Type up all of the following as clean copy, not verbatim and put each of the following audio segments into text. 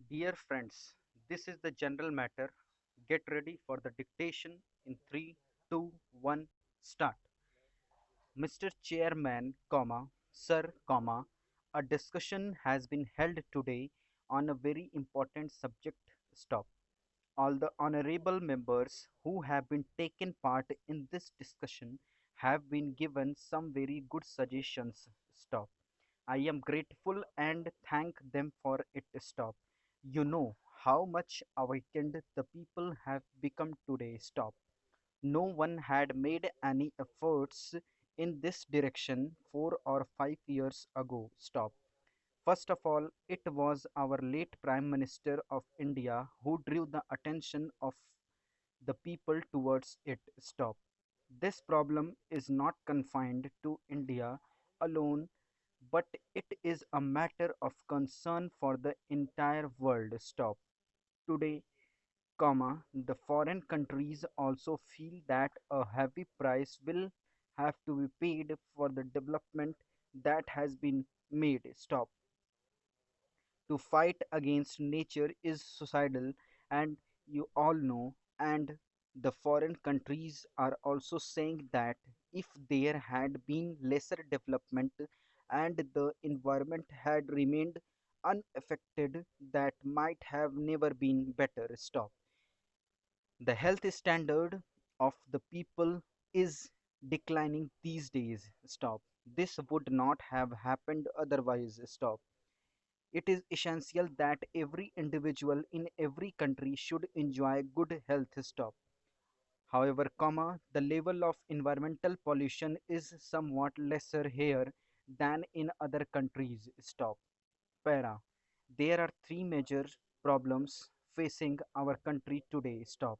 Dear friends, this is the general matter. Get ready for the dictation in 3, 2, 1, start. Mr. Chairman, Sir, a discussion has been held today on a very important subject. Stop. All the honorable members who have been taken part in this discussion have been given some very good suggestions. Stop. I am grateful and thank them for it. Stop. You know how much awakened the people have become today. Stop. No one had made any efforts in this direction 4 or 5 years ago. Stop. First of all, it was our late Prime Minister of India who drew the attention of the people towards it. Stop. This problem is not confined to India alone, but it is a matter of concern for the entire world. Stop. Today, the foreign countries also feel that a heavy price will have to be paid for the development that has been made. Stop. To fight against nature is suicidal, and you all know, and the foreign countries are also saying that if there had been lesser development and the environment had remained unaffected, that might have never been better. Stop. The health standard of the people is declining these days. Stop. This would not have happened otherwise. Stop. It is essential that every individual in every country should enjoy good health. Stop. However, the level of environmental pollution is somewhat lesser here than in other countries. Stop. Para. There are three major problems facing our country today. Stop.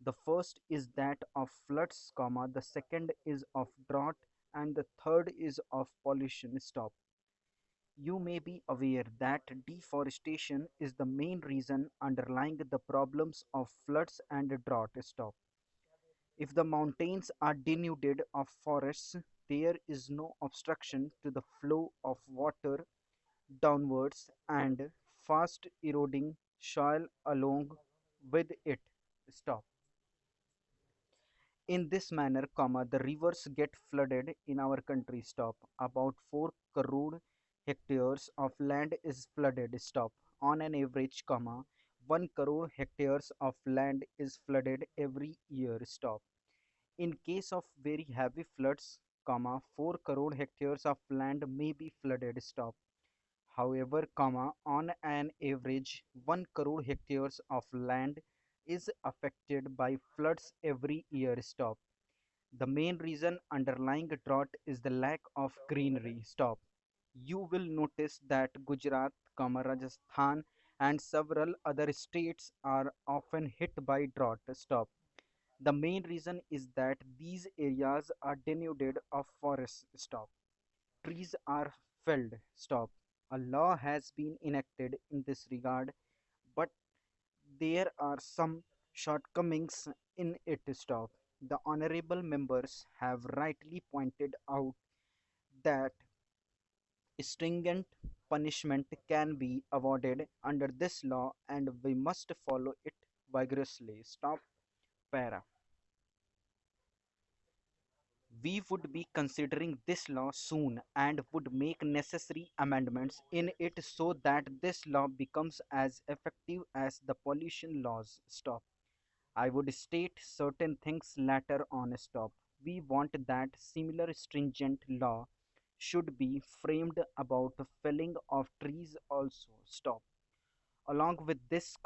The first is that of floods, the second is of drought, and the third is of pollution. Stop. You may be aware that deforestation is the main reason underlying the problems of floods and drought. Stop. If the mountains are denuded of forests, there is no obstruction to the flow of water downwards and fast eroding soil along with it. Stop. In this manner, the rivers get flooded in our country. Stop. About 4 crore hectares of land is flooded. Stop. On an average, 1 crore hectares of land is flooded every year. Stop. In case of very heavy floods, 4 crore hectares of land may be flooded. Stop. However, on an average, 1 crore hectares of land is affected by floods every year. Stop. The main reason underlying drought is the lack of greenery. Stop. You will notice that Gujarat, Rajasthan, and several other states are often hit by drought. Stop. The main reason is that these areas are denuded of forests. Stop. Trees are felled. Stop. A law has been enacted in this regard, but there are some shortcomings in it. Stop. The honorable members have rightly pointed out that stringent punishment can be awarded under this law and we must follow it vigorously. Stop. Para. We would be considering this law soon and would make necessary amendments in it so that this law becomes as effective as the pollution laws. Stop. I would state certain things later on. Stop. We want that similar stringent law should be framed about felling of trees also. Stop. Along with this,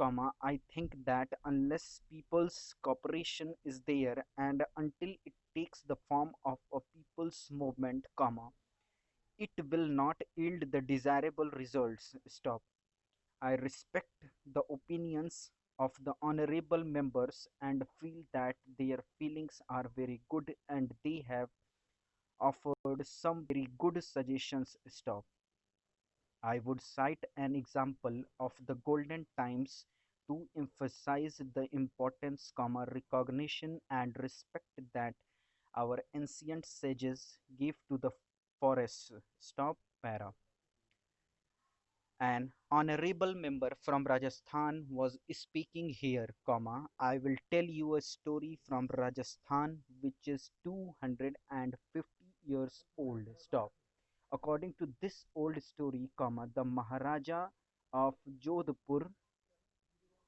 I think that unless people's cooperation is there and until it takes the form of a people's movement, it will not yield the desirable results. Stop. I respect the opinions of the honorable members and feel that their feelings are very good and they have offered some very good suggestions. Stop. I would cite an example of the golden times to emphasize the importance, recognition and respect that our ancient sages gave to the forests. Stop. Para. An honorable member from Rajasthan was speaking here, I will tell you a story from Rajasthan which is 250 years old. Stop. According to this old story, the Maharaja of Jodhpur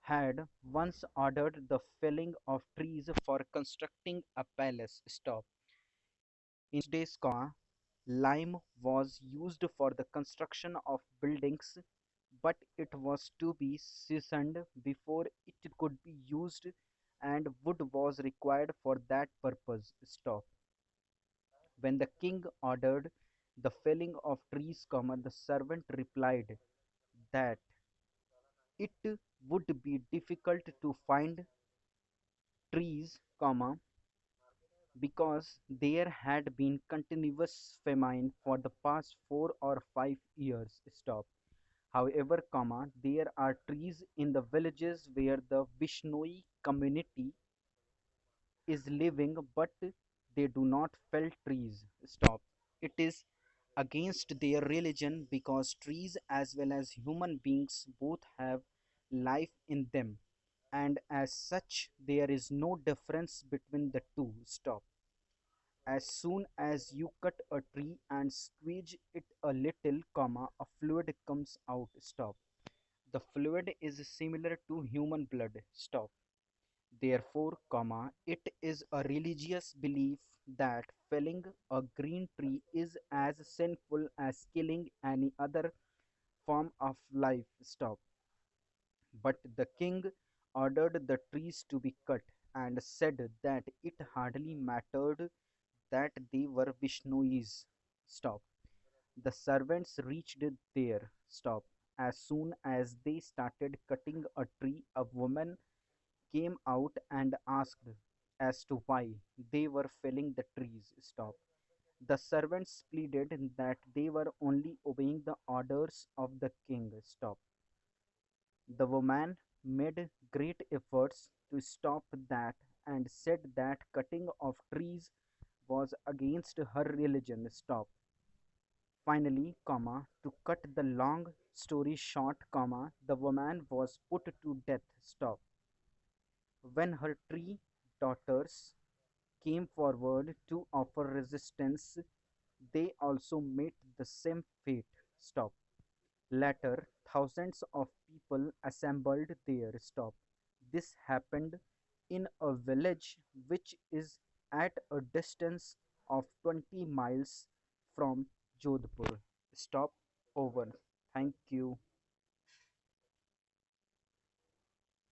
had once ordered the felling of trees for constructing a palace. Stop. In those days, lime was used for the construction of buildings, but it was to be seasoned before it could be used, and wood was required for that purpose. Stop. When the king ordered the felling of trees, the servant replied that it would be difficult to find trees, because there had been continuous famine for the past 4 or 5 years. Stop. However, there are trees in the villages where the Vishnoi community is living, but they do not fell trees. Stop. It is against their religion because trees as well as human beings both have life in them, and as such there is no difference between the two. Stop. As soon as you cut a tree and squeeze it a little, a fluid comes out. Stop. The fluid is similar to human blood. Stop. Therefore, it is a religious belief that felling a green tree is as sinful as killing any other form of life. Stop. But the king ordered the trees to be cut and said that it hardly mattered that they were Vishnuis. Stop. The servants reached there. Stop. As soon as they started cutting a tree, a woman came out and asked as to why they were felling the trees. Stop. The servants pleaded that they were only obeying the orders of the king. Stop. The woman made great efforts to stop that and said that cutting of trees was against her religion. Stop. Finally, to cut the long story short, the woman was put to death. Stop. When her three daughters came forward to offer resistance, they also met the same fate. Stop. Later, thousands of people assembled there. Stop. This happened in a village which is at a distance of 20 miles from Jodhpur. Stop. Over. Thank you.